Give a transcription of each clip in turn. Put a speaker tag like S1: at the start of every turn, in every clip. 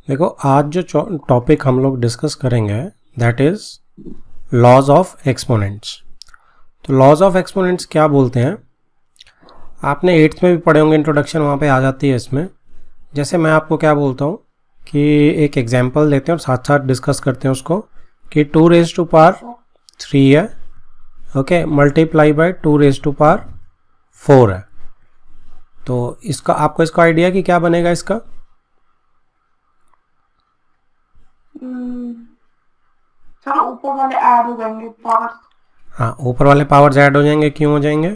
S1: देखो आज जो टॉपिक हम लोग डिस्कस करेंगे that is laws of exponents. तो लॉज ऑफ एक्सपोनेंट्स क्या बोलते हैं, आपने 8th में भी पढ़े होंगे, इंट्रोडक्शन वहाँ पे आ जाती है इसमें। जैसे मैं आपको क्या बोलता हूँ कि एक एग्जांपल लेते हैं और साथ साथ डिस्कस करते हैं उसको कि 2 रेज़ टू पावर 3 है, okay, multiply by 2 raise to power 4 है। तो इसका आपको इसका आइडिया कि क्या बनेगा इसका?
S2: ऊपर वाले ऐड हो जाएंगे पावर्स।
S1: हाँ, ऊपर वाले पावर्स ऐड हो जाएंगे। क्यों हो जाएंगे?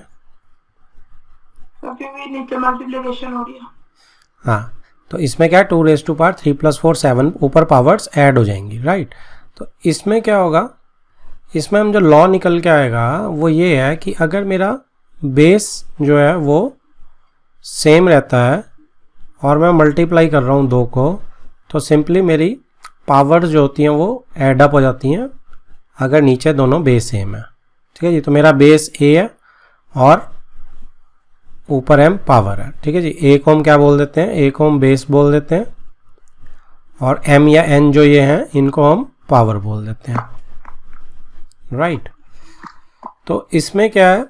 S2: क्योंकि भी नीचे मल्टीप्लिकेशन हो रही है।
S1: हाँ, तो इसमें क्या है, 2 रेज़ टू पावर 3 + 4 7 ऊपर पावर्स ऐड हो जाएंगी, राइट। तो इसमें क्या होगा, इसमें हम जो लॉ निकल के आएगा वो ये है कि अगर मेरा बेस जो है वो सेम रहता है और मैं मल्टीप्लाई कर रहा हूँ 2 को, तो सिंपली मेरी पावर्स जो होती हैं वो ऐड अप हो जाती हैं अगर नीचे दोनों बेस सेम है। ठीक है जी, तो मेरा बेस ए है और ऊपर एम पावर है। ठीक है जी, ए को हम क्या बोल देते हैं, ए को हम बेस बोल देते हैं और एम या एन जो ये हैं इनको हम पावर बोल देते हैं, राइट। तो इसमें क्या है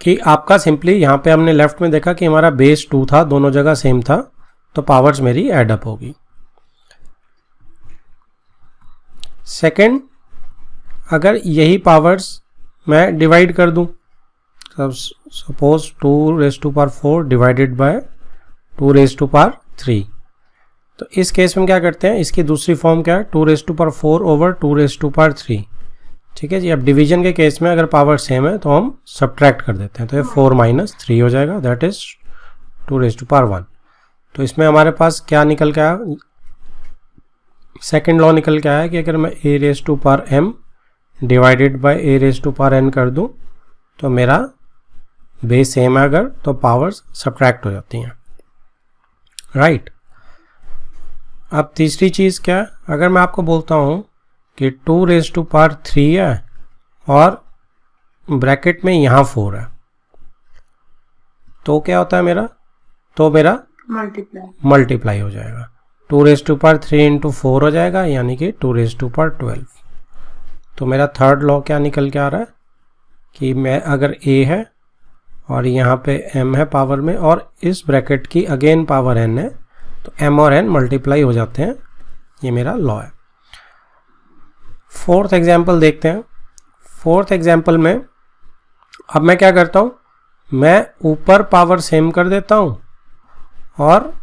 S1: कि आपका सिंपली यहाँ पे हमने लेफ्ट में देखा कि हमारा बेस 2 था, दोनों जगह सेम था, तो पावर्स मेरी ऐड अप होगी। सेकंड, अगर यही पावर्स मैं डिवाइड कर दूं, suppose 2 raise to power 4 divided by 2 raise to power 3, तो इस केस में क्या करते हैं, इसकी दूसरी फॉर्म क्या है, 2 raise to power 4 over 2 raise to power 3। ठीक है जी, अब डिवीजन के केस में अगर पावर सेम है तो हम सब्ट्रैक्ट कर देते हैं, तो ये 4 - 3 हो जाएगा, that is 2 raise to power 1। तो इसमें हमारे पास क्या निकल के आया, सेकेंड लॉ निकल के आया कि अगर मैं a raise to power m divided by a raise to power n कर दूं तो मेरा बेस सेम है अगर, तो पावर्स सब्ट्रैक्ट हो जाती हैं, राइट। अब तीसरी चीज़ क्या है, अगर मैं आपको बोलता हूं कि 2 रेज़ टू पावर 3 है और ब्रैकेट में यहाँ 4 है, तो क्या होता है मेरा, तो मेरा मल्टीप्लाई हो जाएगा। 2 रेज़ टू पावर 3 × 4 हो जाएगा, यानी कि 2 रेज़ टू पावर 12। तो मेरा थर्ड लॉ क्या निकल के आ रहा है कि मैं अगर a है और यहाँ पे m है पावर में और इस ब्रैकेट की अगेन पावर n है, तो m और n मल्टीप्लाई हो जाते हैं, ये मेरा लॉ है। फोर्थ एग्जाम्पल देखते हैं। फोर्थ एग्जाम्पल में अब मैं क्या करता हूँ, मैं ऊपर पावर सेम कर देता हूँ और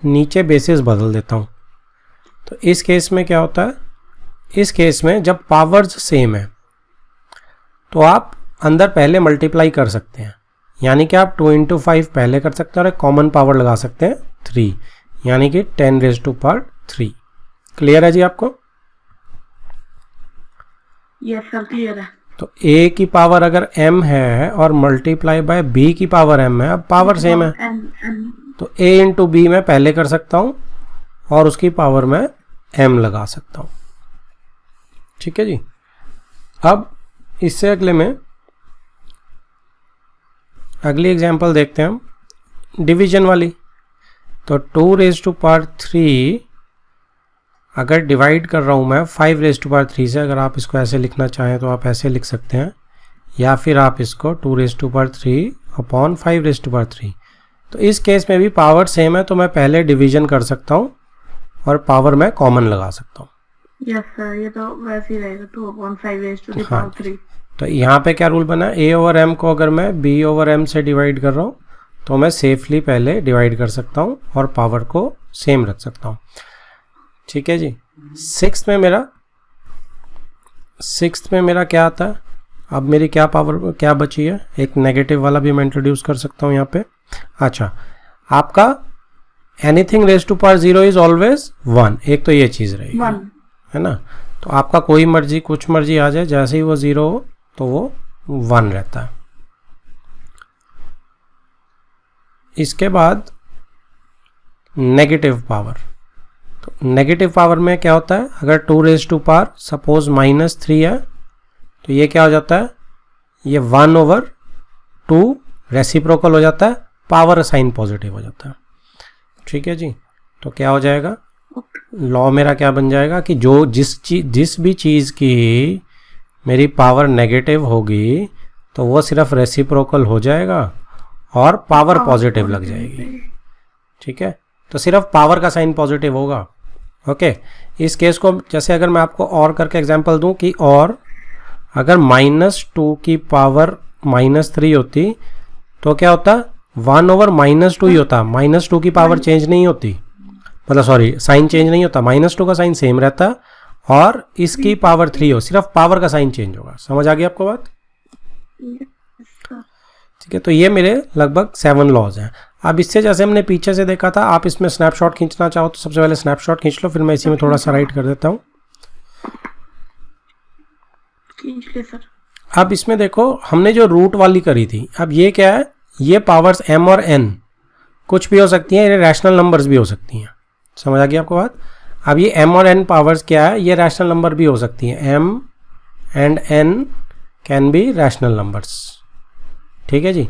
S1: नीचे बेसिस बदल देता हूँ। तो इस केस में क्या होता है, इस केस में जब पावर्स सेम है तो आप अंदर पहले मल्टीप्लाई कर सकते हैं, यानी कि आप 2 × 5 पहले कर सकते हैं और एक कॉमन पावर लगा सकते हैं 3, यानी कि 10 रेज़ टू पावर 3। क्लियर है जी आपको?
S2: यस सर, क्लियर है।
S1: तो a की पावर अगर m है और मल्टीप्लाई बाय b की पावर m है, अब पावर सेम है, तो a × b मैं पहले कर सकता हूँ और उसकी पावर में m लगा सकता हूँ। ठीक है जी। अब इससे अगले में अगली एग्जांपल देखते हैं हम, डिवीजन वाली। तो 2 रेज़ टू पावर 3 अगर डिवाइड कर रहा हूँ मैं 5 रेज़ टू पावर 3 से, अगर आप इसको ऐसे लिखना चाहें तो आप ऐसे लिख सकते हैं, या फिर आप इसको 2 raise to power 3 upon 5 raise to power 3। तो इस केस में भी पावर सेम है, तो मैं पहले डिवीजन कर सकता हूँ और पावर में कॉमन लगा सकता हूँ।
S2: यस सर, ये तो वैसे ही रहेगा, 2/5 रेज़ टू द पावर 3।
S1: तो यहाँ पे क्या रूल बना, a ओवर m को अगर मैं b ओवर m से डिवाइड कर रहा हूँ तो मैं सेफली पहले डिवाइड कर सकता हूँ और पावर को सेम रख सकता हूँ। ठीक है जी। सिक्स्थ में मेरा क्या आता है, अब मेरी क्या पावर क्या बची है, एक नेगेटिव वाला भी मैं इंट्रोड्यूस कर सकता हूँ यहाँ पे। अच्छा, आपका anything raise to power 0 is always 1, एक तो ये चीज़ रहेगी, है ना। तो आपका कोई मर्जी कुछ मर्जी आ जाए, जैसे ही वो 0 हो तो वो 1 रहता है। इसके बाद नेगेटिव पावर, तो नेगेटिव पावर में क्या होता है, अगर 2 रेज़ टू पावर सपोज -3 है तो ये क्या हो जाता है, ये 1/2 रेसिप्रोकल हो जाता है, पावर साइन पॉजिटिव हो जाता है। ठीक है जी। तो क्या हो जाएगा, लॉ मेरा क्या बन जाएगा कि जो जिस भी चीज़ की मेरी पावर नेगेटिव होगी तो वो सिर्फ रेसिप्रोकल हो जाएगा और पावर पॉजिटिव लग जाएगी। ठीक है, तो सिर्फ पावर का साइन पॉजिटिव होगा। ओके, इस केस को जैसे अगर मैं आपको और करके एग्जांपल दूं कि और अगर -2 की पावर -3 होती तो क्या होता, 1/-2 ही होता। -2 की पावर चेंज नहीं होती, मतलब सॉरी साइन चेंज नहीं होता, -2 का साइन सेम रहता और इसकी पावर 3 हो, सिर्फ पावर का साइन चेंज होगा। समझ आ गई आपको बात? ठीक है, तो ये मेरे लगभग 7 लॉज हैं। अब इससे जैसे हमने पीछे से देखा था, आप इसमें स्नैपशॉट खींचना चाहो तो सबसे पहले स्नैपशॉट खींच लो, फिर मैं इसी में थोड़ा सा राइट कर देता हूँ।
S2: सर
S1: अब इसमें देखो हमने जो रूट वाली करी थी, अब ये क्या है, ये पावर्स m और n कुछ भी हो सकती हैं, ये रैशनल नंबर्स भी हो सकती हैं। समझ आ गई आपको बात? अब ये m और n पावर्स क्या है, ये रैशनल नंबर भी हो सकती हैं। m and n can be rational numbers. ठीक है जी,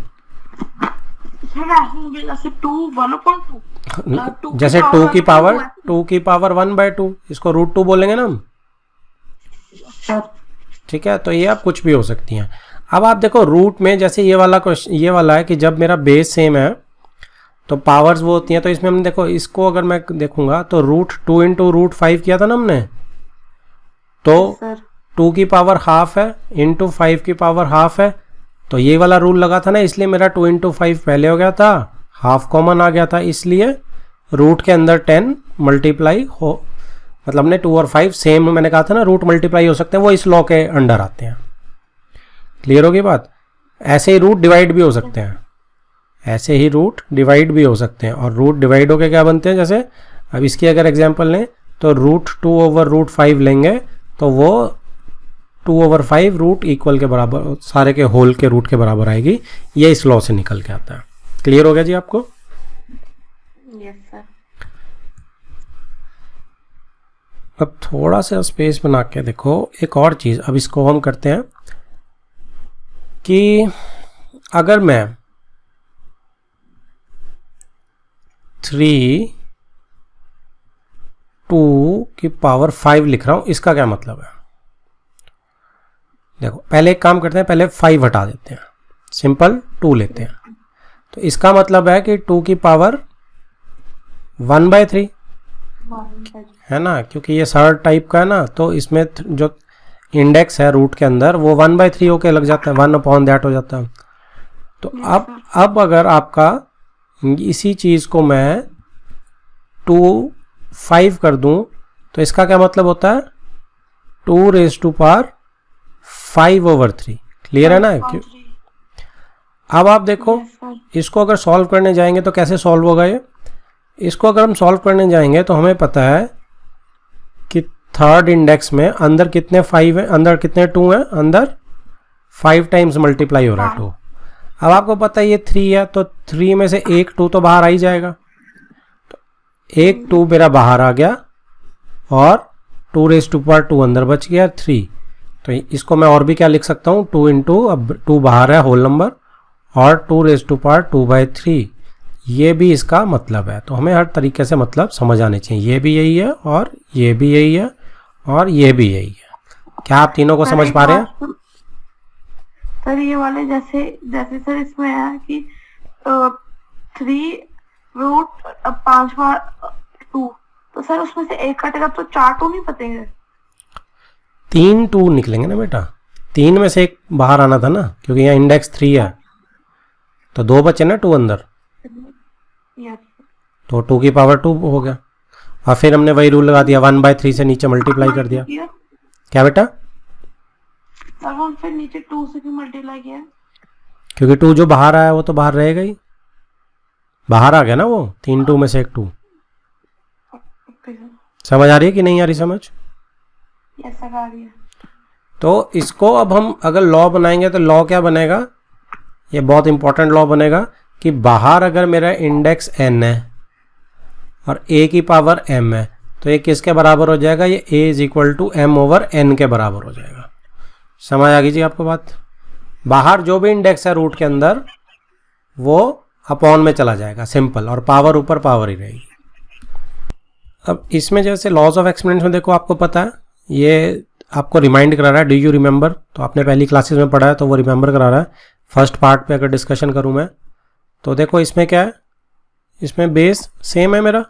S1: जैसे 2 की पावर 1/2, इसको √2 बोलेंगे ना हम। ठीक है, तो ये आप कुछ भी हो सकती हैं। अब आप देखो रूट में जैसे ये वाला क्वेश्चन, ये वाला है कि जब मेरा बेस सेम है तो पावर्स वो होती हैं, तो इसमें हम देखो इसको अगर मैं देखूंगा तो √2 × √5 किया था ना हमने, तो 2 की पावर हाफ है इंटू 5 की पावर हाफ है, तो ये वाला रूल लगा था ना, इसलिए मेरा 2 × 5 पहले हो गया था, हाफ कॉमन आ गया था, इसलिए रूट के अंदर 10 मल्टीप्लाई हो, मतलब हमने 2 और 5 सेम, मैंने कहा था ना रूट मल्टीप्लाई हो सकते हैं, वो इस लॉ के अंडर आते हैं। क्लियर होगी बात? ऐसे ही रूट डिवाइड भी हो सकते हैं, ऐसे ही रूट डिवाइड भी हो सकते हैं, और रूट डिवाइड होके क्या बनते हैं, जैसे अब इसकी अगर एग्जांपल लें तो √2/√5 लेंगे तो वो 2/5 रूट इक्वल के बराबर, सारे के होल के रूट के बराबर आएगी। ये इस लॉ से निकल के आता है। क्लियर हो गया जी आपको?
S2: Yes sir.
S1: अब थोड़ा सा स्पेस बना के देखो एक और चीज़। अब इसको हम करते हैं कि अगर मैं 3 2 की पावर 5 लिख रहा हूं, इसका क्या मतलब है? देखो पहले एक काम करते हैं, पहले 5 हटा देते हैं, सिंपल 2 लेते हैं, तो इसका मतलब है कि 2 की पावर 1/3 है ना, क्योंकि ये सर्ड टाइप का है ना, तो इसमें जो इंडेक्स है रूट के अंदर वो 1/3 होके लग जाता है, 1/that हो जाता है। तो अब अगर आपका इसी चीज़ को मैं 2 5 कर दूं तो इसका क्या मतलब होता है, 2⁵5/3। क्लियर है ना? क्यों? अब आप देखो इसको अगर सॉल्व करने जाएंगे तो कैसे सॉल्व होगा ये? इसको अगर हम सॉल्व करने जाएंगे तो हमें पता है कि थर्ड इंडेक्स में अंदर कितने 5 हैं, अंदर कितने 2 हैं, अंदर 5 टाइम्स मल्टीप्लाई हो रहा है 2। अब आपको पता है ये 3 है, तो 3 में से एक 2 तो बाहर आ ही जाएगा, तो एक 2 मेरा बाहर आ गया और 2⁵2 अंदर बच गया 3। तो इसको मैं और भी क्या लिख सकता हूँ, 2 × अब 2 बाहर है होल नंबर और 2⁵2/3, ये भी इसका मतलब है। तो हमें हर तरीके से मतलब समझ आने चाहिए, ये भी यही है और ये भी यही है और ये भी यही है। क्या आप तीनों को समझ पा रहे हैं?
S2: सर ये वाले जैसे जैसे सर इसमें है कि 3√5 बार 2, तो सर उसमें से एक कटेगा तो 4 2 नहीं बचेंगे,
S1: 3 2 निकलेंगे ना बेटा, 3 में से एक बाहर आना था ना, क्योंकि यहाँ इंडेक्स 3 है, तो 2 बचे ना 2 अंदर, तो 2 की पावर 2 हो गया। और फिर हमने वही रूल लगा दिया, 1/3 से नीचे मल्टीप्लाई कर दिया। क्या बेटा?
S2: सर हम फिर नीचे 2 से भी मल्टीप्लाई किया,
S1: क्योंकि 2 जो बाहर आया वो तो बाहर रहेगा ही, बाहर आ गया ना वो, 3 2 में से एक 2। समझ आ रही है कि नहीं आ रही समझ?
S2: यस सर आ रही है।
S1: तो इसको अब हम अगर लॉ बनाएंगे तो लॉ क्या बनेगा, ये बहुत इंपॉर्टेंट लॉ बनेगा कि बाहर अगर मेरा इंडेक्स n है और a की पावर m है, तो ये किसके बराबर हो जाएगा, ये a = m/n के बराबर हो जाएगा। समझ आ गई जी आपको बात? बाहर जो भी इंडेक्स है रूट के अंदर वो अपॉन में चला जाएगा, सिंपल, और पावर ऊपर पावर ही रहेगी। अब इसमें जैसे लॉज ऑफ एक्सपोनेंट्स में देखो आपको पता है, ये आपको रिमाइंड करा रहा है, डू यू रिमेंबर, तो आपने पहली क्लासेस में पढ़ा है तो वो रिमेंबर करा रहा है। फर्स्ट पार्ट पे अगर डिस्कशन करूँ मैं तो देखो इसमें क्या है, इसमें बेस सेम है मेरा,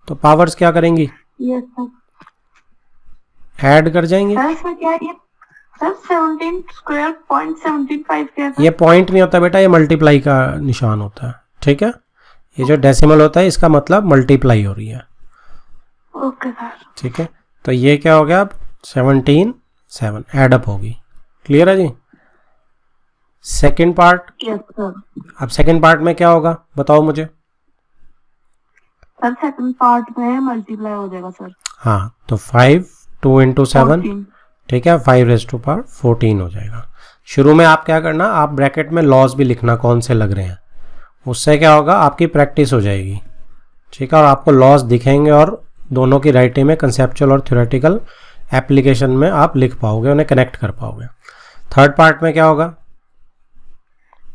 S1: तो पावर्स क्या करेंगी,
S2: यस सर।
S1: ऐड कर जाएंगे।
S2: सर इसमें क्या है ये सर 17 स्क्वायर 0.175 क्या था?
S1: ये पॉइंट नहीं होता बेटा, ये मल्टीप्लाई का निशान होता है, ठीक है। ये जो डेसिमल होता है इसका मतलब मल्टीप्लाई हो रही है,
S2: ओके सर।
S1: ठीक है। तो ये क्या हो गया, अब 17 7 एडअप होगी। क्लियर है जी। Second part,
S2: yes sir.
S1: अब सेकंड पार्ट में क्या होगा बताओ मुझे।
S2: सर सेकंड पार्ट में मल्टीप्लाई हो जाएगा सर।
S1: हाँ, तो 5 2 इंटू 7,
S2: 14।
S1: ठीक है, 5 रेज़ टू पावर 14 हो जाएगा। शुरू में आप क्या करना, आप ब्रैकेट में लॉस भी लिखना कौन से लग रहे हैं, उससे क्या होगा आपकी प्रैक्टिस हो जाएगी, ठीक है। और आपको लॉस दिखेंगे और दोनों की राइटिंग में कंसेप्चुअल और थ्योरेटिकल एप्लीकेशन में आप लिख पाओगे, उन्हें कनेक्ट कर पाओगे। थर्ड पार्ट में क्या होगा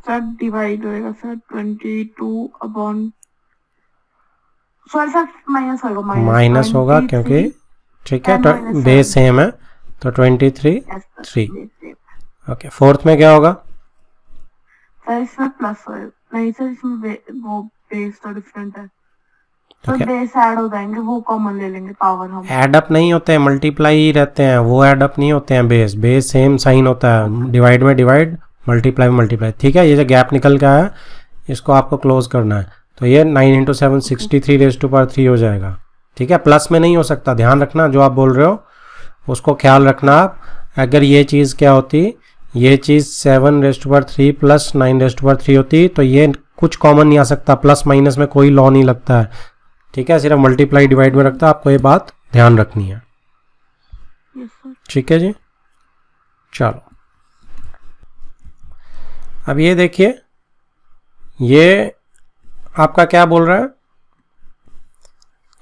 S2: सर, डिवाइड होएगा सर 22 अपॉन सर माइनस होगा,
S1: माइनस होगा
S2: 23,
S1: क्योंकि ठीक है
S2: minus
S1: बेस सेम है, तो 23
S2: yes, sir,
S1: 3।
S2: yes, yes।
S1: Okay, fourth में क्या होगा,
S2: सर इसमें प्लस होएगा, नहीं सर इसमें वो बेस तो डिफरेंट है, तो
S1: ठीक है।
S2: बेस ऐड हो जाएंगे, वो कॉमन ले लेंगे पावर हम।
S1: एडअप नहीं होते हैं, मल्टीप्लाई ही रहते हैं, वो एडअप नहीं होते हैं। बेस सेम साइन होता है, डिवाइड में डिवाइड, मल्टीप्लाई में मल्टीप्लाई, ठीक है। ये जो गैप निकल के आया इसको आपको क्लोज करना है, तो ये 9 इंटू 7 63 रेज़ टू पावर 3 हो जाएगा, ठीक है। प्लस में नहीं हो सकता, ध्यान रखना जो आप बोल रहे हो उसको ख्याल रखना आप। अगर ये चीज़ क्या होती, ये चीज़ 7 raise to power 3 plus 9 raise to power 3 होती, तो ये कुछ कॉमन नहीं आ सकता, प्लस माइनस में कोई लॉ नहीं लगता है, ठीक है। सिर्फ मल्टीप्लाई डिवाइड में रखता है, आपको ये बात ध्यान रखनी है,
S2: यस सर।
S1: ठीक है जी। चलो अब ये देखिए, ये आपका क्या बोल रहा है,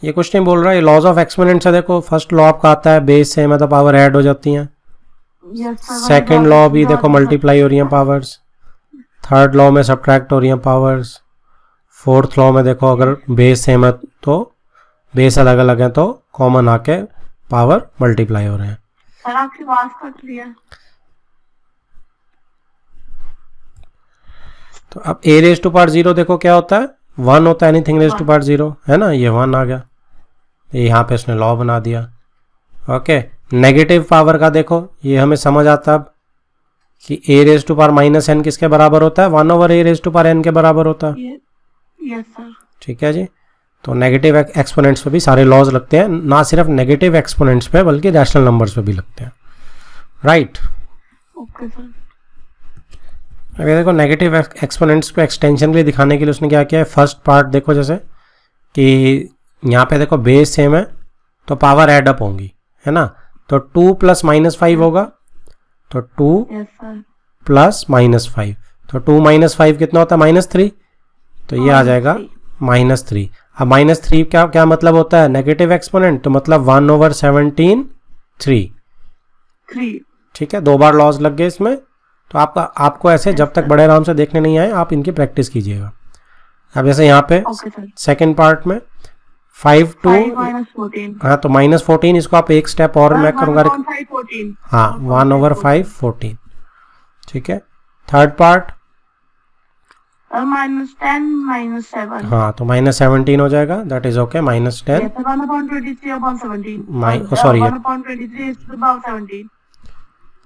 S1: ये कुछ नहीं बोल रहा है, ये लॉज ऑफ एक्सपोनेंट्स है। देखो फर्स्ट लॉ आपका आता है बेस सेम है तो पावर ऐड हो जाती हैं। सेकंड लॉ भी देखो मल्टीप्लाई हो रही हैं पावर्स। थर्ड लॉ में सब्ट्रैक्ट हो रही हैं पावर्स। फोर्थ लॉ में देखो अगर बेस सेम है तो बेस अलग अलग है तो कॉमन आके पावर मल्टीप्लाई हो रहे हैं।
S2: सर आपकी आवाज कट रही है।
S1: तो अब a रेज टू पावर 0 देखो क्या होता है, 1 होता है, एनीथिंग रेज टू पावर 0 है ना, ये 1 आ गया, यहाँ पे उसने लॉ बना दिया। ओके, नेगेटिव पावर का देखो ये हमें समझ आता अब कि a raise to power minus n किसके बराबर होता है, 1 over a raise to power n के बराबर होता है,
S2: यस सर।
S1: ठीक है जी। तो नेगेटिव एक्सपोनेंट्स पे भी सारे लॉज लगते हैं, ना सिर्फ नेगेटिव एक्सपोनेंट्स पे बल्कि रैशनल नंबर्स पे भी लगते हैं, राइट।
S2: Okay sir.
S1: अगर देखो नेगेटिव एक्सपोनेंट्स को एक्सटेंशन के लिए दिखाने के लिए उसने क्या किया है, फर्स्ट पार्ट देखो जैसे कि यहाँ पे देखो बेस सेम है तो पावर एड अप होंगी, है ना। तो 2 प्लस माइनस 5 होगा, तो 2
S2: यस सर।
S1: प्लस माइनस 5, तो 2 माइनस 5 कितना होता है, -3, तो ये आ जाएगा -3। अब -3 क्या क्या मतलब होता है, नेगेटिव एक्सपोनेंट, तो मतलब 1 ओवर 17 3, ठीक है। 2 बार लॉस लग गए इसमें, तो आपको ऐसे जब तक बड़े आराम से देखने नहीं आए आप इनकी प्रैक्टिस कीजिएगा। अब जैसे यहाँ पे सेकंड पार्ट में 5 2 हाँ, तो -14, इसको आप एक स्टेप और मैं करूँगा, हाँ 1 ओवर 5 14, ठीक है। थर्ड पार्ट
S2: -10 -7,
S1: हाँ, तो -17 हो जाएगा, दैट इज ओके, -10
S2: सॉरी,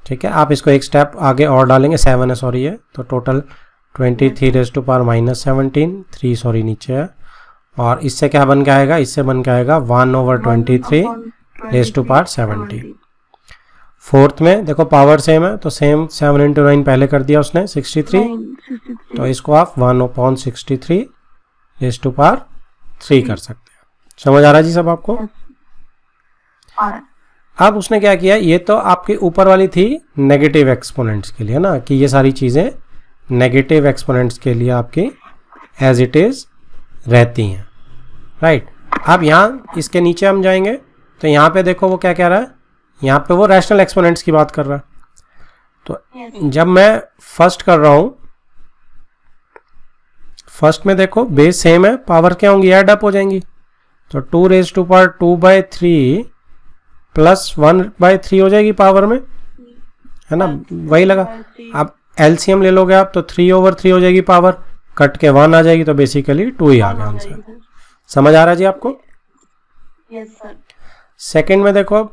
S1: ठीक है। आप इसको एक स्टेप आगे और डालेंगे, 7 है सॉरी है, तो total 23 raise to power -17, 3 sorry नीचे है, और इससे क्या बन के आएगा, इससे बन के आएगा 1 over 23 raise to power 17। Fourth में देखो पावर सेम है तो सेम 7 इंटू 9 पहले कर दिया उसने 63, तो इसको आप 1/63 रेज़ टू पावर 3 कर सकते हैं। समझ आ रहा है जी सब आपको। अब उसने क्या किया, ये तो आपके ऊपर वाली थी नेगेटिव एक्सपोनेंट्स के लिए ना, कि ये सारी चीज़ें नेगेटिव एक्सपोनेंट्स के लिए आपकी एज इट इज़ रहती हैं, राइट। अब यहाँ इसके नीचे हम जाएंगे तो यहाँ पे देखो वो क्या कह रहा है, यहाँ पे वो रैशनल एक्सपोनेंट्स की बात कर रहा है। तो जब मैं फर्स्ट कर रहा हूँ, फर्स्ट में देखो बेस सेम है, पावर क्या होंगी, ऐड अप हो जाएंगी, तो 2 रेज टू पावर 2/3 प्लस 1/3 हो जाएगी पावर में, है ना, वही लगा। अब एलसीएम ले लोगे आप तो 3/3 हो जाएगी पावर, कट के 1 आ जाएगी, तो बेसिकली 2 ही आ गया आंसर। समझ आ रहा है जी आपको?
S2: Yes sir.
S1: सेकंड में देखो, अब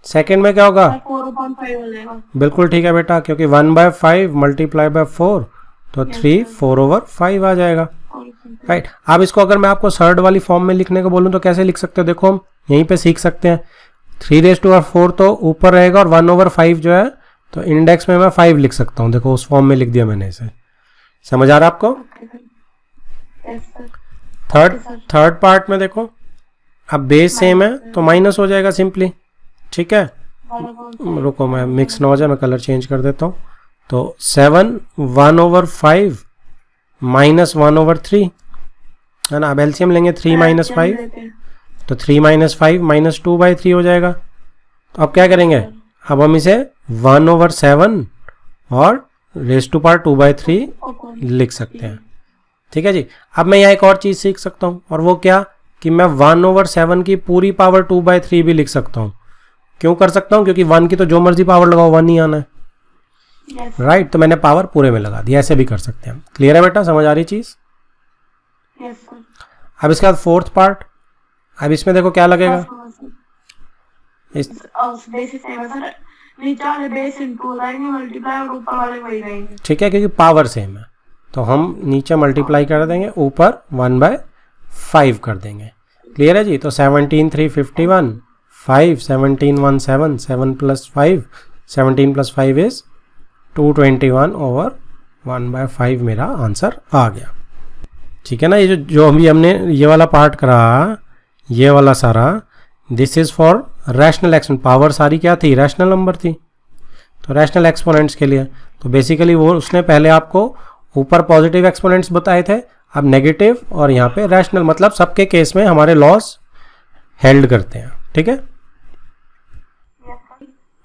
S1: सेकंड में क्या होगा?
S2: 4/5 हो जाएगा।
S1: बिल्कुल ठीक है बेटा, क्योंकि 1/5 मल्टीप्लाई बाय 4 तो 3 4/5 आ जाएगा, राइट। अब इसको अगर मैं आपको थर्ड वाली फॉर्म में लिखने को बोलूँ तो कैसे लिख सकते हो? देखो हम यहीं पे सीख सकते हैं। 3⁴ तो ऊपर रहेगा और 1/5 जो है तो इंडेक्स में मैं 5 लिख सकता हूँ। देखो उस फॉर्म में लिख दिया मैंने इसे। समझ आ रहा है आपको? थर्ड पार्ट में देखो, अब बेस सेम है तो माइनस हो जाएगा सिंपली, ठीक है। रुको मैं मिक्स ना हो जाए, मैं कलर चेंज कर देता हूँ। तो 7 1/5 माइनस 1/3 है ना। अब एलसीएम लेंगे 3 - 5 तो 3 - 5 माइनस 2/3 हो जाएगा। तो अब क्या करेंगे? अब हम इसे 1/7 और रेज़ टू पावर 2/3 लिख सकते हैं, ठीक है जी। अब मैं यहाँ एक और चीज़ सीख सकता हूँ, और वो क्या कि मैं 1/7 की पूरी पावर 2/3 भी लिख सकता हूँ। क्यों कर सकता हूँ? क्योंकि 1 की तो जो मर्जी पावर लगाओ 1 ही आना है, राइट। तो मैंने पावर पूरे में लगा दी, ऐसे भी कर सकते हैं। क्लियर है बेटा? समझ आ रही चीज़? अब इसके बाद फोर्थ पार्ट, अब इसमें देखो क्या लगेगा। इस
S2: नीचे वाले बेस इनटू हो जाएंगे, मल्टीप्लाई और ऊपर वाले वही रहेंगे,
S1: ठीक है, क्योंकि पावर सेम है तो हम नीचे मल्टीप्लाई कर देंगे, ऊपर 1/5 कर देंगे। क्लियर है जी? तो 17 3 51 5 17 1 7 7 + 5 17 + 5 इज 221/1/5 मेरा आंसर आ गया, ठीक है ना। ये जो अभी हमने ये वाला पार्ट करा, ये वाला सारा, this is for rational exponent. Power सारी क्या थी? रैशनल नंबर थी, तो रैशनल एक्सपोनेंट्स के लिए तो बेसिकली वो उसने पहले आपको ऊपर पॉजिटिव एक्सपोनेंट्स बताए थे, अब नेगेटिव, और यहाँ पे रैशनल, मतलब सबके केस में हमारे लॉस हेल्ड करते हैं, ठीक है।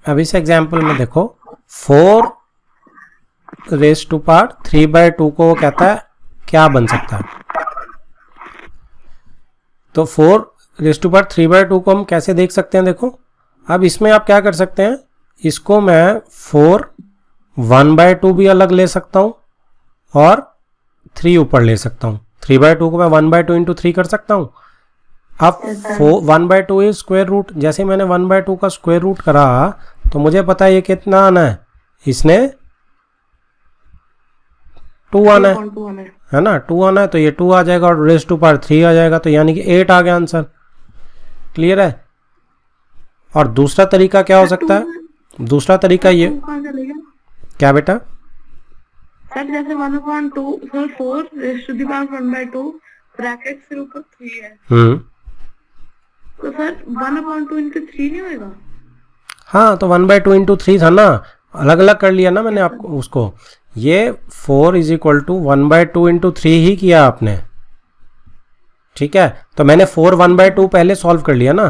S1: अब इस एग्जाम्पल में देखो 4 रेज़ टू पावर 3/2 को वो कहता है क्या बन सकता है। तो 4 रेज़ टू पावर 3/2 को हम कैसे देख सकते हैं? देखो अब इसमें आप क्या कर सकते हैं, इसको मैं 4 1/2 भी अलग ले सकता हूँ और 3 ऊपर ले सकता हूँ। 3/2 को मैं 1/2 × 3 कर सकता हूँ। अब 1/2 इज स्क्वायर रूट, जैसे मैंने 1/2 का स्क्वायर रूट करा तो मुझे पता है ये कितना आना है, इसने 2 आना है ना, 2 आना है, तो ये 2 आ जाएगा और रेज़ टू पावर 3 आ जाएगा, तो यानी कि 8 आ गया आंसर। क्लियर है? और दूसरा तरीका क्या हो सकता है? दूसरा तरीका ये, क्या बेटा?
S2: सर जैसे 1/2 sir 4 raise to the power 1/2 bracket फिर ऊपर 3 है, तो सर 1/2 × 3 नहीं होगा?
S1: हाँ, तो 1/2 × 3 था ना, अलग अलग कर लिया ना मैंने आपको उसको। ये 4 = 1/2 × 3 ही किया आपने, ठीक है। तो मैंने 4 1/2 पहले सॉल्व कर लिया ना।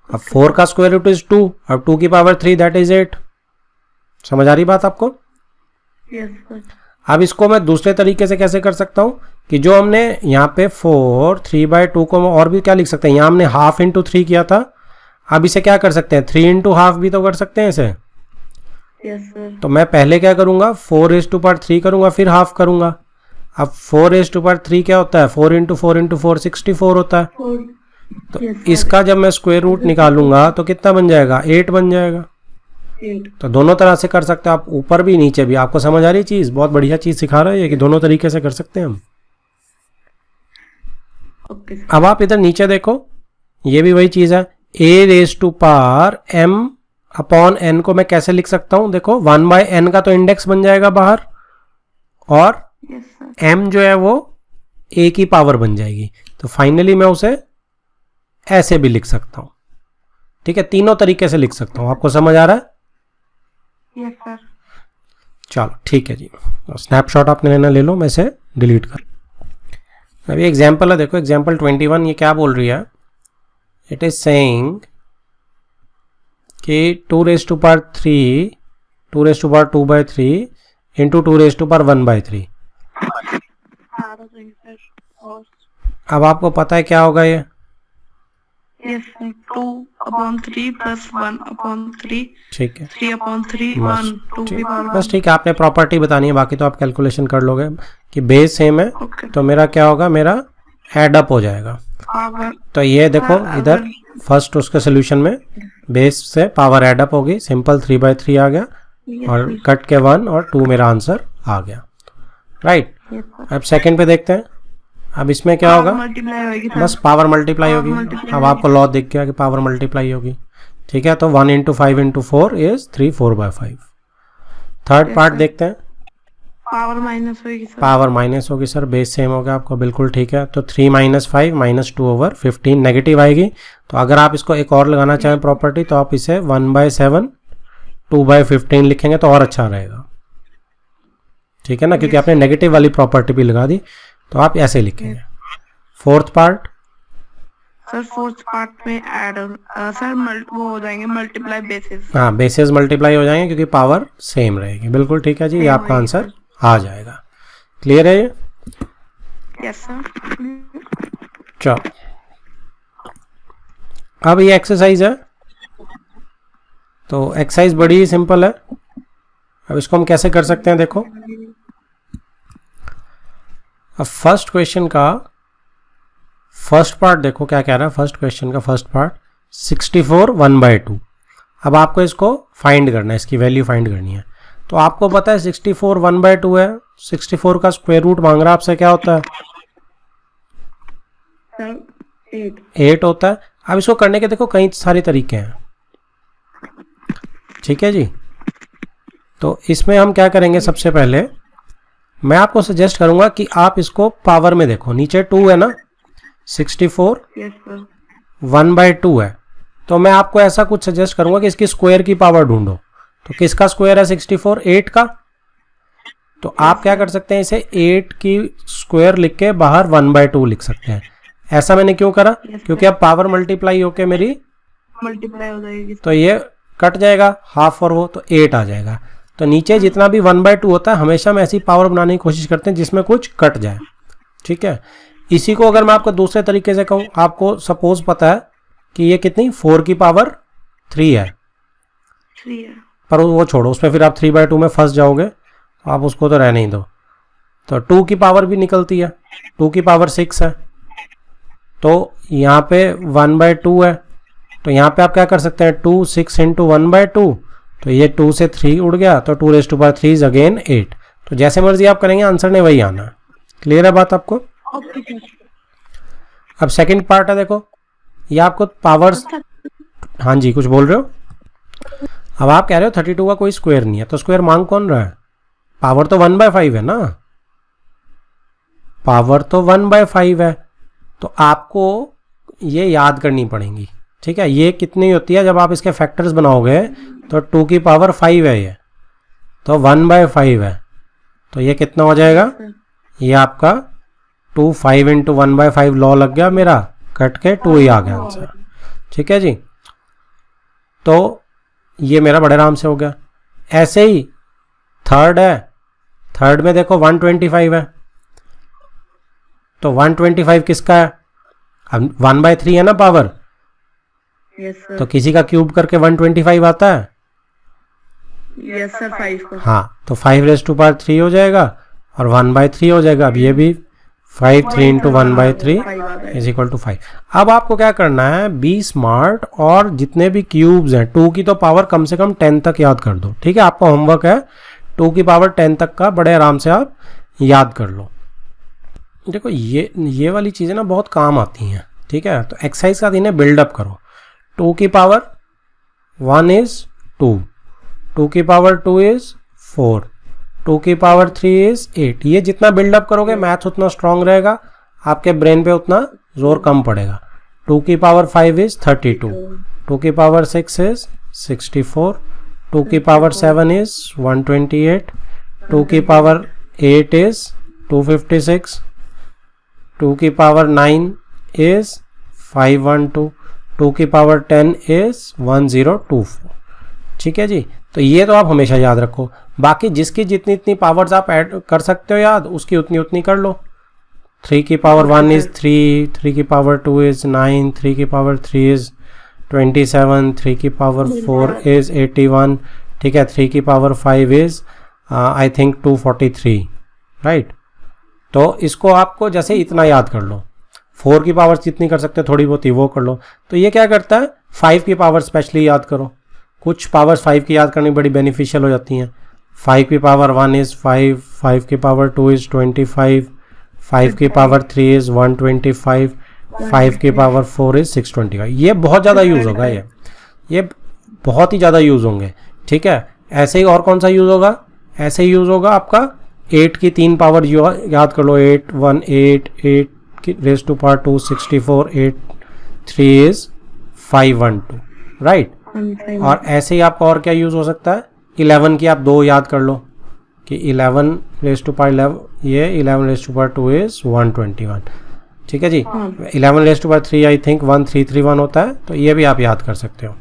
S1: अब 4 का स्क्वायर रूट इज 2, अब 2 की पावर 3 दैट इज 8। समझ आ रही बात आपको?
S2: Yes sir.
S1: अब इसको मैं दूसरे तरीके से कैसे कर सकता हूँ कि जो हमने यहाँ पे 4 3/2 को और भी क्या लिख सकते हैं, यहाँ हमने हाफ × 3 किया था, अब इसे क्या कर सकते हैं, 3 × हाफ भी तो कर सकते हैं इसे।
S2: Yes sir.
S1: तो मैं पहले क्या करूंगा, 4 रेज़ टू पावर 3 करूंगा, फिर हाफ करूंगा। अब 4 रेज़ टू पावर 3 क्या होता है, 4 × 4 × 4 64 होता है। तो इसका जब मैं स्क्वायर रूट निकालूंगा तो कितना बन जाएगा, 8 बन जाएगा। तो दोनों तरह से कर सकते हैं आप, ऊपर भी नीचे भी। आपको समझ आ रही चीज? बहुत बढ़िया चीज सिखा रहा है कि दोनों तरीके से कर सकते हैं हम। अब आप इधर नीचे देखो, ये भी वही चीज है। a raise to power m/n को मैं कैसे लिख सकता हूं? देखो 1/n का तो इंडेक्स बन जाएगा बाहर, और m जो है वो a की पावर बन जाएगी। तो फाइनली मैं उसे ऐसे भी लिख सकता हूं, ठीक है। तीनों तरीके से लिख सकता हूं। आपको समझ आ रहा है?
S2: Yes sir.
S1: चलो ठीक है जी, स्नैपशॉट आपने लेना ले लो, मैं इसे डिलीट कर। अभी एग्जाम्पल है, देखो एग्जाम्पल 21, ये क्या बोल रही है? इट इज सेइंग कि 2 raise to power 3 2 raise to power 2/3 into 2 raise to power 1/3। अब आपको पता है क्या होगा ये?
S2: यस सर 2/3 प्लस 1/3
S1: ठीक है
S2: 3/3
S1: बस
S2: 1 2 की पावर
S1: बस ठीक है, आपने प्रॉपर्टी बतानी है, बाकी तो आप कैलकुलेशन कर लोगे कि बेस सेम है
S2: ओके
S1: तो मेरा क्या होगा, मेरा एड अप हो जाएगा।
S2: पावर
S1: तो ये देखो इधर फर्स्ट उसके सोल्यूशन में बेस से पावर एड अप होगी, सिंपल 3/3 आ गया और कट के 1 और 2 मेरा आंसर आ गया, राइट। अब सेकंड पे देखते हैं, अब इसमें क्या होगा,
S2: मल्टीप्लाई होगी सर।
S1: बस पावर मल्टीप्लाई होगी।
S2: multiply
S1: अब आपको लॉ दिख गया कि पावर मल्टीप्लाई होगी, ठीक है। तो 1 × 5 × 4 इज 3 4/5। थर्ड पार्ट देखते हैं,
S2: पावर माइनस होगी सर।
S1: पावर माइनस होगी सर, बेस सेम होगा आपको, बिल्कुल ठीक है। तो 3 - 5 - 2/15 नेगेटिव आएगी। तो अगर आप इसको एक और लगाना चाहें प्रॉपर्टी तो आप इसे 1/7 2/15 लिखेंगे तो और अच्छा रहेगा, ठीक है ना, क्योंकि आपने नेगेटिव वाली प्रॉपर्टी भी लगा दी, तो आप ऐसे लिखेंगे। Fourth part
S2: sir fourth part में ऐड सर वो हो जाएंगे मल्टीप्लाई बेसिस।
S1: हाँ, बेसिस मल्टीप्लाई हो जाएंगे क्योंकि पावर सेम रहेगी, बिल्कुल ठीक है जी, ये आपका आंसर आ जाएगा। क्लियर है ये?
S2: Yes sir.
S1: चलो अब ये एक्सरसाइज है, तो एक्सरसाइज बड़ी ही सिंपल है। अब इसको हम कैसे कर सकते हैं, देखो अब फर्स्ट क्वेश्चन का फर्स्ट पार्ट देखो क्या कह रहा है। फर्स्ट क्वेश्चन का फर्स्ट पार्ट 64 1/2। अब आपको इसको फाइंड करना है, इसकी वैल्यू फाइंड करनी है। तो आपको पता है 64 1/2 है, 64 का स्क्वायर रूट मांग रहा है आपसे, क्या होता है
S2: सर
S1: 8 होता है। अब इसको करने के देखो कई सारे तरीके हैं, ठीक है जी। तो इसमें हम क्या करेंगे, सबसे पहले मैं आपको सजेस्ट करूंगा कि आप इसको पावर में देखो, नीचे 2 है ना, 64
S2: यस सर
S1: 1/2 है, तो मैं आपको ऐसा कुछ सजेस्ट करूंगा कि इसकी स्क्वायर की पावर ढूंढो। तो किसका स्क्वायर है 64? 8 का। तो आप क्या कर सकते हैं, इसे 8 की स्क्वायर लिख के बाहर 1/2 लिख सकते हैं। ऐसा मैंने क्यों करा, क्योंकि अब पावर मल्टीप्लाई होके मेरी
S2: मल्टीप्लाई हो जाएगी
S1: तो ये कट जाएगा हाफ और वो, तो 8 आ जाएगा। तो नीचे जितना भी 1/2 होता है हमेशा हम ऐसी पावर बनाने की कोशिश करते हैं जिसमें कुछ कट जाए, ठीक है। इसी को अगर मैं आपको दूसरे तरीके से कहूँ, आपको सपोज पता है कि ये कितनी 4 की पावर 3 है,
S2: 3 है,
S1: पर वो छोड़ो, उसमें फिर आप 3/2 में फंस जाओगे, आप उसको तो रहने ही दो। तो 2 की पावर भी निकलती है, 2 की पावर 6 है, तो यहाँ पे 1/2 है, तो यहाँ पे आप क्या कर सकते हैं 2 6 × 1/2, तो ये 2 से 3 उड़ गया, तो 2⁻³ इज अगेन 8। तो जैसे मर्जी आप करेंगे आंसर ने वही आना। क्लियर है बात आपको?
S2: Okay sir.
S1: अब सेकंड पार्ट है, देखो ये आपको पावर्स, हाँ जी कुछ बोल रहे हो। अब आप कह रहे हो 32 का कोई स्क्वायर नहीं है, तो स्क्वायर मांग कौन रहा है, पावर तो 1/5 है ना, पावर तो 1/5 है, तो आपको ये याद करनी पड़ेगी, ठीक है। ये कितनी होती है जब आप इसके फैक्टर्स बनाओगे, तो 2 की पावर 5 है ये, तो 1/5 है, तो ये कितना हो जाएगा, ये आपका 2 5 × 1/5 लॉ लग गया मेरा, कट के 2 ही आ गया आंसर, ठीक है जी। तो ये मेरा बड़े आराम से हो गया। ऐसे ही थर्ड है, थर्ड में देखो 125 है, तो 125 किसका है, अब 1/3 है ना पावर,
S2: यस सर।
S1: तो किसी का क्यूब करके 125 आता है,
S2: यस सर 5 को।
S1: हाँ, तो 5⁻³ हो जाएगा और 1/3 हो जाएगा। अब ये भी 5 3 × 1/3 इज इक्वल टू 5। अब आपको क्या करना है, बी स्मार्ट, और जितने भी क्यूब्स हैं 2 की तो पावर कम से कम 10 तक याद कर दो, ठीक है। आपका होमवर्क है 2 की पावर 10 तक का, बड़े आराम से आप याद कर लो। देखो ये वाली चीज़ें ना बहुत काम आती हैं, ठीक है। तो एक्सरसाइज का इन्हें बिल्डअप करो। 2 की पावर 1 इज 2, 2 की पावर 2 इज 4, 2 की पावर 3 इज 8। ये जितना बिल्डअप करोगे मैथ उतना स्ट्रांग रहेगा, आपके ब्रेन पे उतना जोर कम पड़ेगा। 2 की पावर 5 इज 32, 2 की पावर 6 इज 64, 2 की पावर 7 इज 128, 2 की पावर 8 इज 256, 2 की पावर 9 इज 512, 2 की पावर 10 इज 1024, ठीक है जी। तो ये तो आप हमेशा याद रखो, बाकी जिसकी जितनी इतनी पावर्स आप ऐड कर सकते हो याद, उसकी उतनी उतनी कर लो, 3 की पावर 1 इज 3, 3 की पावर 2 इज 9, 3 की पावर 3 इज 27, 3 की पावर 4 इज 81, ठीक है, 3 की power 5 is I think 243, right. तो इसको आपको जैसे इतना याद कर लो, 4 की पावर जितनी कर सकते हो थोड़ी बहुत ही वो कर लो। तो ये क्या करता है, 5 की पावर स्पेशली याद करो, कुछ पावर्स 5 की याद करनी बड़ी बेनिफिशियल हो जाती हैं। 5 की पावर 1 इज़ 5, 5 की पावर 2 इज़ 25, 5 की पावर 3 इज़ 125, 5 की पावर 4 इज़ 625। ये बहुत ज़्यादा यूज़ होगा, ये बहुत ही ज़्यादा यूज़ होंगे, ठीक है। ऐसे ही और कौन सा यूज़ होगा, ऐसे ही यूज़ होगा आपका 8 की 3 पावर याद कर लो, 8 1 8 8 की raise to power 2 64, 8 3 is 512, right. और ऐसे ही आपका और क्या यूज़ हो सकता है, 11 की आप 2 याद कर लो कि 11 रेज़ टू पावर 11, ये 11 रेज़ टू पावर 2 इज़ 121, ठीक है जी। 11 raise to power 3 I think 1331 होता है, तो ये भी आप याद कर सकते हो।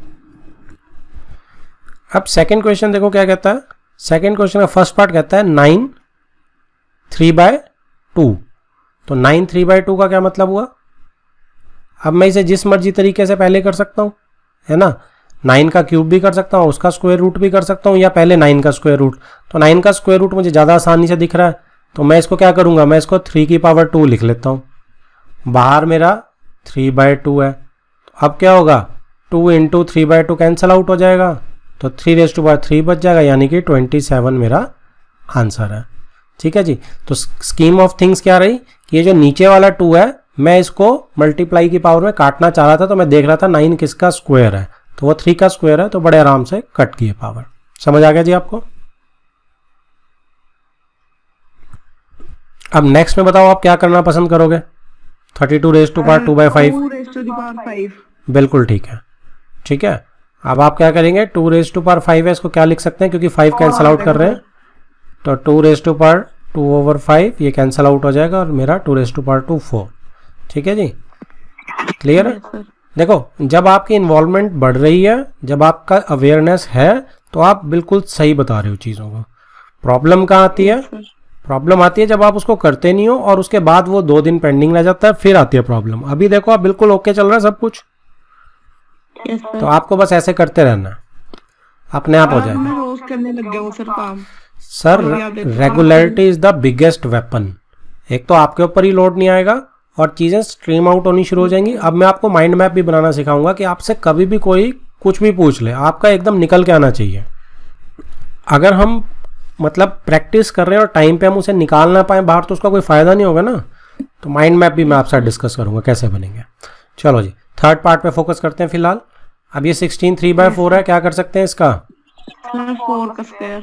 S1: अब सेकंड क्वेश्चन देखो क्या कहता है। सेकंड क्वेश्चन का फर्स्ट पार्ट कहता है 9 3/2। तो 9 3/2 का क्या मतलब हुआ, अब मैं इसे जिस मर्जी तरीके से पहले कर सकता हूँ, है ना। 9 का क्यूब भी कर सकता हूँ, उसका स्क्वायर रूट भी कर सकता हूँ, या पहले 9 का स्क्वायर रूट। तो 9 का स्क्वायर रूट मुझे ज़्यादा आसानी से दिख रहा है, तो मैं इसको क्या करूँगा, मैं इसको 3 की पावर 2 लिख लेता हूँ। बाहर मेरा 3/2 है, तो अब क्या होगा, 2 इंटू 3/2 कैंसिल आउट हो जाएगा, तो 3 रेज़ टू पावर 3 बच जाएगा, यानी कि 27 मेरा आंसर है, ठीक है जी। तो स्कीम ऑफ थिंग्स क्या रही कि ये जो नीचे वाला 2 है, मैं इसको मल्टीप्लाई की पावर में काटना चाह रहा था, तो मैं देख रहा था 9 किसका स्क्वायर है, तो वो 3 का स्क्वायर है, तो बड़े आराम से कट की है पावर। समझ आ गया जी आपको। अब नेक्स्ट में बताओ आप क्या करना पसंद करोगे। 32 रेज़ टू पावर 2/5, बिल्कुल ठीक है, ठीक है। अब आप क्या करेंगे, 2 रेज़ टू पावर 5 है, इसको क्या लिख सकते हैं, क्योंकि 5 कैंसिल आउट कर रहे हैं, तो 2 रेज़ टू पावर 2/5 ये कैंसिल आउट हो जाएगा, और मेरा 2 रेज़ टू पावर 2 4, ठीक है जी। क्लियर है। देखो, जब आपकी इन्वॉल्वमेंट बढ़ रही है, जब आपका अवेयरनेस है, तो आप बिल्कुल सही बता रहे हो चीज़ों को। प्रॉब्लम कहाँ आती है, प्रॉब्लम आती है जब आप उसको करते नहीं हो और उसके बाद वो 2 दिन पेंडिंग रह जाता है, फिर आती है प्रॉब्लम। अभी देखो आप बिल्कुल ओके चल रहा है सब कुछ, तो आपको बस ऐसे करते रहना है, अपने आप हो जाएगा।
S2: मैं रोज करने लग गया हूँ सर काम।
S1: Sir, regularity is the biggest weapon. एक तो आपके ऊपर ही लोड नहीं आएगा और चीज़ें स्ट्रीम आउट होनी शुरू हो जाएंगी। अब मैं आपको माइंड मैप भी बनाना सिखाऊंगा कि आपसे कभी भी कोई कुछ भी पूछ ले, आपका एकदम निकल के आना चाहिए। अगर हम मतलब प्रैक्टिस कर रहे हैं और टाइम पे हम उसे निकाल ना पाए बाहर, तो उसका कोई फ़ायदा नहीं होगा ना। तो माइंड मैप भी मैं आपसे डिस्कस करूंगा कैसे बनेंगे। चलो जी, थर्ड पार्ट पे फोकस करते हैं फिलहाल। अब ये 16 3/4 है, क्या कर सकते हैं इसका,
S2: 4 का स्क्वायर।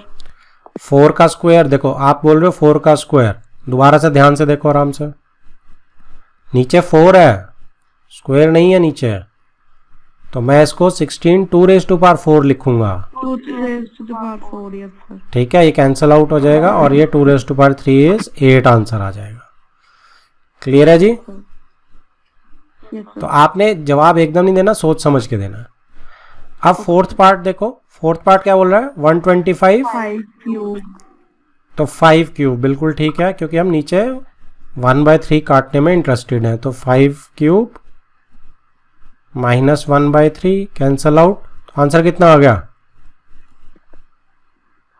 S1: 4 का स्क्वायर। देखो आप बोल रहे हो 4 का स्क्वायर, दोबारा से ध्यान से देखो आराम से, नीचे 4 है, स्क्वायर नहीं है नीचे, तो मैं इसको 16 2 रेज़ टू पावर 4 लिखूंगा,
S2: 2 raise to power 4, yes sir.
S1: ठीक है, ये कैंसिल आउट हो जाएगा और ये 2 raise to power 3 is 8 answer आ जाएगा। क्लियर है जी।
S2: यस
S1: तो आपने जवाब एकदम नहीं देना, सोच समझ के देना। अब फोर्थ पार्ट देखो, फोर्थ पार्ट क्या बोल रहा है, 125
S2: 5 क्यूब।
S1: तो 5 क्यूब बिल्कुल ठीक है, क्योंकि हम नीचे 1/3 काटने में इंटरेस्टेड हैं। तो 5 क्यूब माइनस 1/3 कैंसल आउट, तो आंसर कितना आ गया,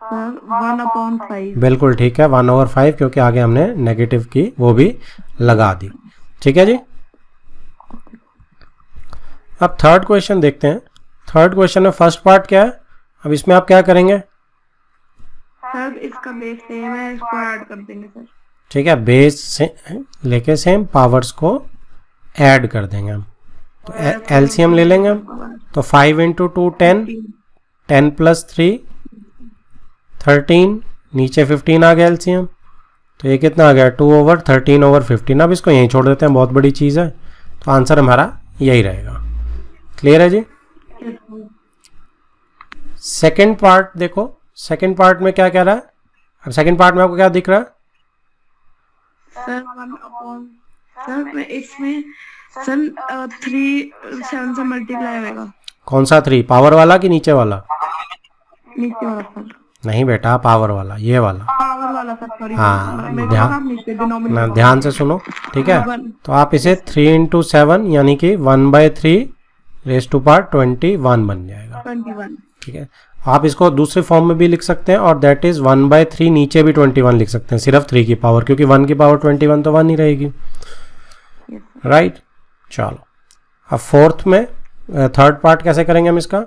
S2: सर 1/5।
S1: बिल्कुल ठीक है, 1/5, क्योंकि आगे हमने नेगेटिव की वो भी लगा दी। ठीक है जी। अब थर्ड क्वेश्चन देखते हैं। थर्ड क्वेश्चन में फर्स्ट पार्ट क्या है, अब इसमें आप क्या करेंगे,
S2: सर इसका बेस सेम है, इसको ऐड कर देंगे सर।
S1: ठीक है, बेस से लेके सेम पावर्स को ऐड कर देंगे हम। तो एलसीएम ले लेंगे हम, तो 5 इंटू 2 10, 10 प्लस 3 13, नीचे 15 आ गया एलसीएम, तो ये कितना आ गया 2/13/15। अब इसको यहीं छोड़ देते हैं, बहुत बड़ी चीज़ है, तो आंसर हमारा यही रहेगा। क्लियर है जी। सेकेंड पार्ट देखो, सेकेंड पार्ट में क्या कह रहा है, अब सेकेंड पार्ट में आपको क्या दिख रहा है,
S2: सर 1/, सर मैं इसमें सर 3 7 से मल्टीप्लाई होगा।
S1: कौन सा 3, पावर वाला कि नीचे वाला,
S2: नीचे वाला सर।
S1: नहीं बेटा पावर वाला, ये वाला।
S2: पावर पावर वाला सर, सॉरी।
S1: हाँ,
S2: मेरे
S1: ध्यान-
S2: पास आप नीचे डिनोमिनेटर
S1: ध्यान से सुनो, ठीक है।
S2: वन।
S1: तो आप इसे 3 × 7 यानी कि 1/3 रेज़ टू पावर 21 बन जाएगा,
S2: 21।
S1: ठीक है। आप इसको दूसरे फॉर्म में भी लिख सकते हैं और दैट इज़ 1/3 नीचे भी 21 लिख सकते हैं, सिर्फ 3 की पावर, क्योंकि 1 की पावर 21 तो 1 ही रहेगी, राइट। चलो अब फोर्थ में थर्ड पार्ट कैसे करेंगे हम इसका,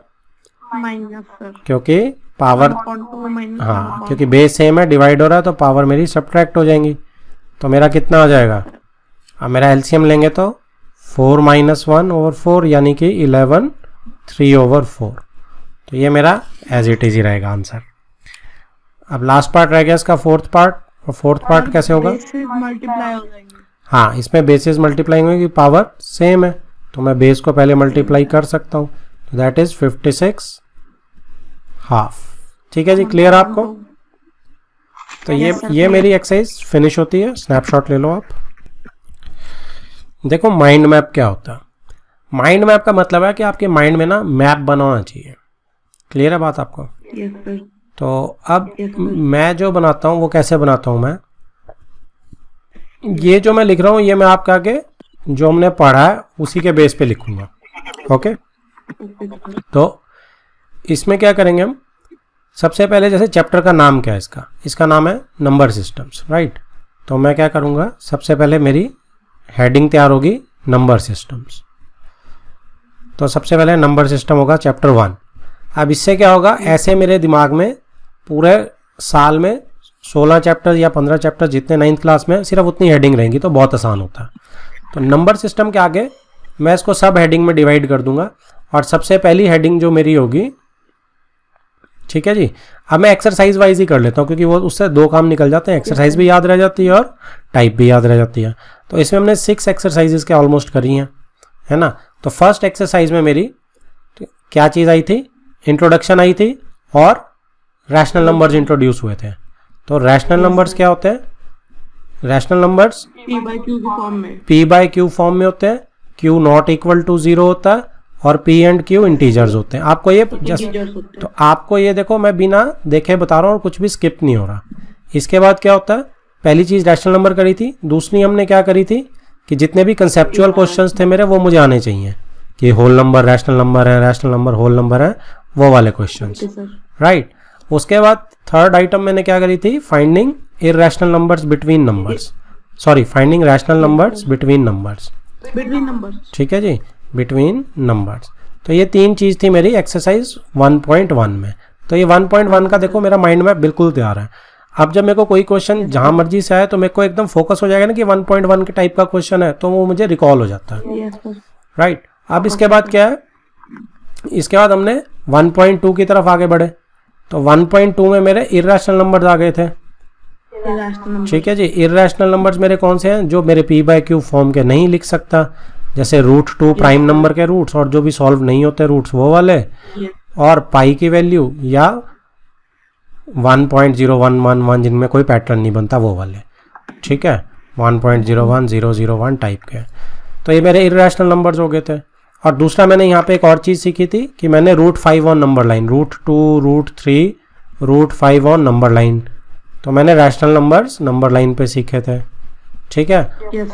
S2: माइनस सर,
S1: क्योंकि पावर,
S2: 1/2 माइनस
S1: हाँ क्योंकि बेस सेम है, डिवाइड हो रहा है तो पावर मेरी सब्ट्रैक्ट हो जाएंगी। तो मेरा कितना आ जाएगा, अब मेरा एलसीएम लेंगे तो 4 - 1/4 यानी कि 11 3/4। तो ये मेरा एज इट इज ही रहेगा आंसर। अब लास्ट पार्ट रह गया इसका फोर्थ पार्ट, और फोर्थ पार्ट कैसे होगा,
S2: मल्टीप्लाई हो जाएंगे।
S1: हाँ इसमें बेसिस मल्टीप्लाई होंगे, पावर सेम है तो मैं बेस को पहले मल्टीप्लाई कर सकता हूँ, तो दैट इज 56/2। ठीक है जी, क्लियर आपको। तो ये मेरी एक्सरसाइज फिनिश होती है। स्नैपशॉट ले लो आप। देखो माइंड मैप क्या होता है। माइंड मैप का मतलब है कि आपके माइंड में ना मैप बना होना चाहिए। क्लियर है बात आपको।
S2: Yes sir.
S1: तो अब मैं जो बनाता हूँ वो कैसे बनाता हूँ, मैं ये जो मैं लिख रहा हूँ ये मैं आपके आगे जो हमने पढ़ा है उसी के बेस पे लिखूंगा। ओके, तो इसमें क्या करेंगे हम, सबसे पहले जैसे चैप्टर का नाम क्या है, इसका नाम है नंबर सिस्टम्स, राइट। तो मैं क्या करूँगा, सबसे पहले मेरी हेडिंग तैयार होगी नंबर सिस्टम्स। तो सबसे पहले नंबर सिस्टम होगा चैप्टर 1। अब इससे क्या होगा, ऐसे मेरे दिमाग में पूरे साल में 16 चैप्टर या 15 चैप्टर जितने 9th क्लास में सिर्फ उतनी हेडिंग रहेंगी, तो बहुत आसान होता है। तो नंबर सिस्टम के आगे मैं इसको सब हेडिंग में डिवाइड कर दूंगा, और सबसे पहली हेडिंग जो मेरी होगी, ठीक है जी। अब मैं एक्सरसाइज वाइज ही कर लेता हूँ, क्योंकि वो उससे 2 काम निकल जाते हैं, एक्सरसाइज भी याद रह जाती है और टाइप भी याद रह जाती है। तो इसमें हमने 6 एक्सरसाइजेस के ऑलमोस्ट करी हैं, है ना। तो फर्स्ट एक्सरसाइज में मेरी क्या चीज़ आई थी, इंट्रोडक्शन आई थी और रैशनल नंबर्स इंट्रोड्यूस हुए थे। तो रैशनल नंबर्स क्या होते हैं, रैशनल नंबर्स
S2: P/Q के फॉर्म में,
S1: P/Q फॉर्म में होते हैं। Q नॉट इक्वल टू 0 होता है और P एंड Q इंटीजर्स होते हैं। आपको ये जस्ट, तो आपको ये देखो मैं बिना देखे बता रहा हूँ और कुछ भी स्किप नहीं हो रहा। इसके बाद क्या होता है, पहली चीज़ रैशनल नंबर करी थी, दूसरी हमने क्या करी थी कि जितने भी कंसेप्चुअल क्वेश्चंस थे मेरे वो मुझे आने चाहिए, कि होल नंबर रैशनल नंबर है, रैशनल नंबर होल नंबर है, वो वाले क्वेश्चंस, राइट। उसके बाद थर्ड आइटम मैंने क्या करी थी, finding irrational numbers between numbers, sorry finding rational numbers between numbers, ठीक है जी, बिटवीन नंबर्स। तो ये 3 चीज़ थी मेरी एक्सरसाइज 1.1 में। तो ये 1.1 का देखो मेरा माइंड मैप बिल्कुल तैयार है। अब जब मेरे को कोई क्वेश्चन जहाँ मर्जी से आए तो मेरे को एकदम फोकस हो जाएगा ना कि 1.1 के टाइप का क्वेश्चन है, तो वो मुझे रिकॉल हो जाता है, राइट। अब इसके बाद क्या है, इसके बाद हमने 1.2 की तरफ आगे बढ़े। तो 1.2 में मेरे इररेशनल नंबर्स आ गए थे, ठीक है जी। इररेशनल नंबर्स मेरे कौन से हैं, जो मेरे P/Q फॉर्म के नहीं लिख सकता, जैसे √2 प्राइम नंबर के रूट्स, और जो भी सॉल्व नहीं होते रूट्स वो वाले, और पाई की वैल्यू, या 1.0111 जिनमें कोई पैटर्न नहीं बनता वो वाले, ठीक है, 1.01001 टाइप के। तो ये मेरे इररेशनल नंबर्स हो गए थे। और दूसरा मैंने यहाँ पे एक और चीज़ सीखी थी कि मैंने √5 on number line, √2 √3 √5 on number line, तो मैंने रैशनल नंबर्स नंबर लाइन पे सीखे थे, ठीक है।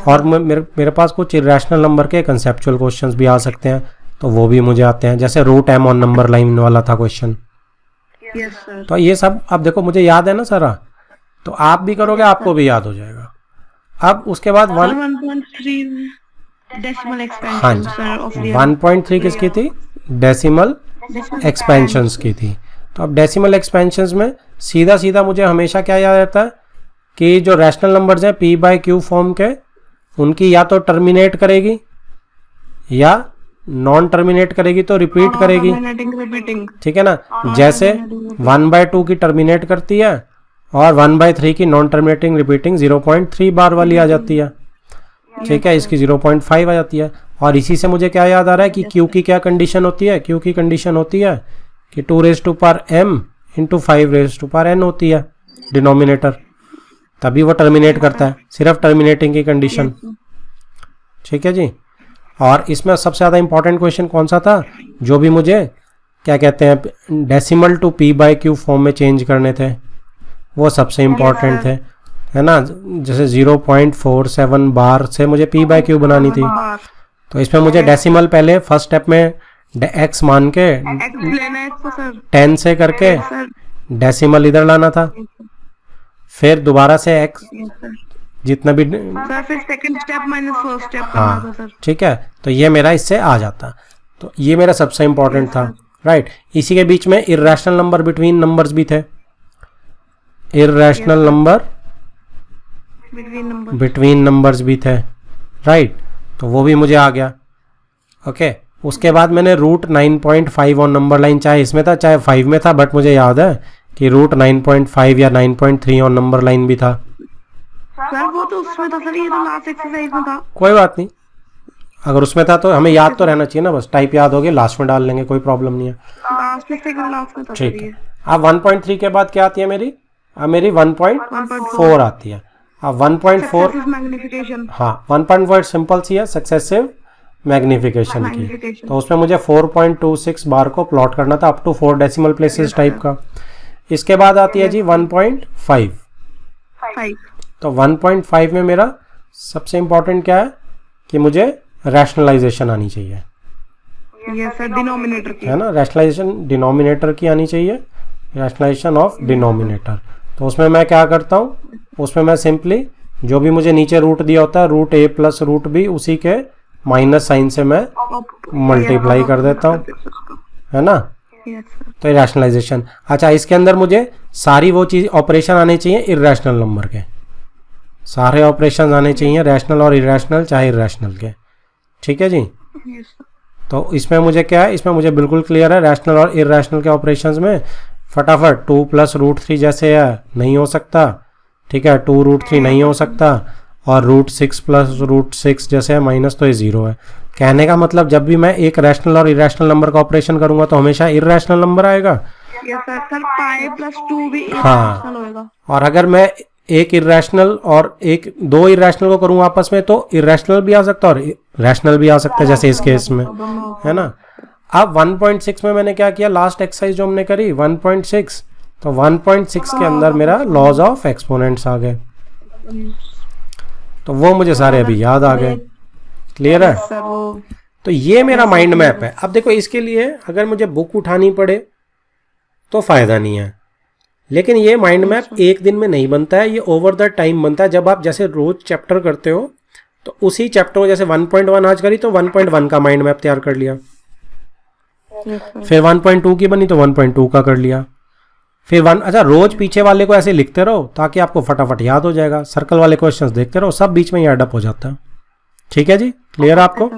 S1: और मेरे पास कुछ इररेशनल नंबर के कंसेप्चुअल क्वेश्चंस भी आ सकते हैं, तो वो भी मुझे आते हैं, जैसे √m ऑन नंबर लाइन वाला था क्वेश्चन। तो ये सब अब देखो मुझे याद है ना सारा, तो आप भी करोगे आपको भी याद हो जाएगा। अब उसके बाद
S2: 1.3 डेसिमल
S1: हाँ जी, 1.3 किसकी थी, डेसिमल एक्सपेंशंस की थी। तो अब डेसिमल एक्सपेंशंस में सीधा सीधा मुझे हमेशा क्या याद रहता है कि जो रैशनल नंबर्स हैं P/Q फॉर्म के, उनकी या तो टर्मिनेट करेगी या नॉन टर्मिनेट करेगी, तो रिपीट करेगी, ठीक है ना। जैसे 1/2 की टर्मिनेट करती है और 1/3 की नॉन टर्मिनेटिंग रिपीटिंग 0.3 बार वाली आ जाती है, ठीक है, इसकी 0.5 आ जाती है। और इसी से मुझे क्या याद आ रहा है कि Q की क्या कंडीशन होती है, Q की कंडीशन होती है कि 2m × 5n होती है डिनोमिनेटर, तभी वो टर्मिनेट करता है, सिर्फ टर्मिनेटिंग की कंडीशन, ठीक है जी। और इसमें सबसे ज़्यादा इंपॉर्टेंट क्वेश्चन कौन सा था, जो भी मुझे क्या कहते हैं डेसिमल टू P/Q फॉर्म में चेंज करने थे, वो सबसे इम्पोर्टेंट थे, है ना। जैसे 0.47 बार से मुझे पी बाई क्यू बनानी थी, तो इसमें मुझे डेसिमल पहले फर्स्ट स्टेप में एक्स मान के
S2: एक्स लेना है इसको सर।
S1: 10 से करके
S2: सर
S1: डेसिमल इधर लाना था, फिर दोबारा से एक्स
S2: सर
S1: जितना भी,
S2: सर फिर second step minus first step करना था
S1: हाँ
S2: सर।
S1: ठीक है, तो ये मेरा इससे आ जाता। तो ये मेरा सबसे इम्पोर्टेंट था, राइट। इसी के बीच में इर्रेशनल नंबर बिटवीन नंबर्स भी थे, इर्रेशनल नंबर बिटवीन नंबर्स भी थे, राइट। तो वो भी मुझे आ गया, ओके। उसके बाद मैंने रूट 9.5 ऑन नंबर लाइन, चाहे इसमें था चाहे 5 में था, बट मुझे याद है कि रूट 9.5 या 9.3 ऑन नंबर लाइन भी था।
S2: सर वो तो उसमें था सर, ये तो लास्ट एक्सरसाइज में था।
S1: कोई बात नहीं, अगर उसमें था तो हमें याद तो रहना चाहिए ना, बस टाइप याद हो गया, लास्ट में डाल लेंगे, कोई प्रॉब्लम नहीं है।
S2: लास्ट में सेकंड लास्ट में था सर
S1: ठीक है।
S2: ये।
S1: अब 1.3 के बाद क्या आती है मेरी, अब मेरी 1.4 आती है। अब 1.4,
S2: सक्सेसिव मैग्निफिकेशन।
S1: हाँ 1.4 सिंपल सी है, सक्सेसिव मैग्निफिकेशन की। तो उसमें मुझे 4.26 बार को प्लॉट करना था up to 4 decimal places type का। इसके बाद आती है जी 1.5। तो 1.5 में मेरा सबसे इंपॉर्टेंट क्या है कि मुझे रैशनलाइजेशन आनी चाहिए,
S2: यस सर, डिनोमिनेटर की,
S1: है ना। रैशनलाइजेशन डिनोमिनेटर की आनी चाहिए, रैशनलाइजेशन ऑफ डिनोमिनेटर। तो उसमें मैं क्या करता हूँ, उसमें मैं सिंपली जो भी मुझे नीचे रूट दिया होता है, रूट ए प्लस रूट बी, उसी के माइनस साइन से मैं मल्टीप्लाई कर देता हूँ, है ना।
S2: Yes sir.
S1: तो रैशनलाइजेशन। अच्छा, इसके अंदर मुझे सारी वो चीज ऑपरेशन आने चाहिए इर्रेशनल नंबर के, सारे ऑपरेशन आने चाहिए रैशनल और इरेशनल चाहे इरेशनल के, ठीक है जी।
S2: Yes sir.
S1: तो इसमें मुझे क्या है, इसमें मुझे बिल्कुल क्लियर है, रैशनल और इरेशनल के ऑपरेशंस में फटाफट 2 प्लस रूट 3 जैसे है नहीं हो सकता, ठीक है, 2 रूट 3 नहीं हो सकता, और रूट 6 प्लस रूट 6 जैसे है माइनस, तो ये 0 है। कहने का मतलब जब भी मैं एक रैशनल और इरेशनल नंबर का ऑपरेशन करूंगा तो हमेशा इरेशनल नंबर आएगा।
S2: Yes sir. Sir pi plus 2 भी
S1: हाँ।
S2: इरेशनल होएगा।
S1: और अगर मैं एक इरेशनल और एक दो इरेशनल को करूँ आपस में, तो इरेशनल भी आ सकता है और रैशनल भी आ सकता है, जैसे इस केस में, है ना। अब 1.6 में मैंने क्या किया, लास्ट एक्सरसाइज जो हमने करी 1.6, तो 1.6 के अंदर मेरा लॉज ऑफ एक्सपोनेंट्स आ गए, तो वो मुझे सारे अभी याद आ गए। क्लियर है।
S2: सर वो
S1: तो ये मेरा माइंड मैप है। अब देखो, इसके लिए अगर मुझे बुक उठानी पड़े तो फायदा नहीं है, लेकिन ये माइंड मैप एक दिन में नहीं बनता है, ये ओवर द टाइम बनता है। जब आप जैसे रोज चैप्टर करते हो, तो उसी चैप्टर को जैसे 1.1 आज करी तो 1.1 का माइंड मैप तैयार कर लिया, फिर 1.2 की बनी तो 1.2 का कर लिया, फिर 1। अच्छा, रोज पीछे वाले को ऐसे लिखते रहो ताकि आपको फटाफट याद हो जाएगा, सर्कल वाले क्वेश्चंस देखते रहो, सब बीच में ही एड अप हो जाता है। ठीक है जी, क्लियर आपको।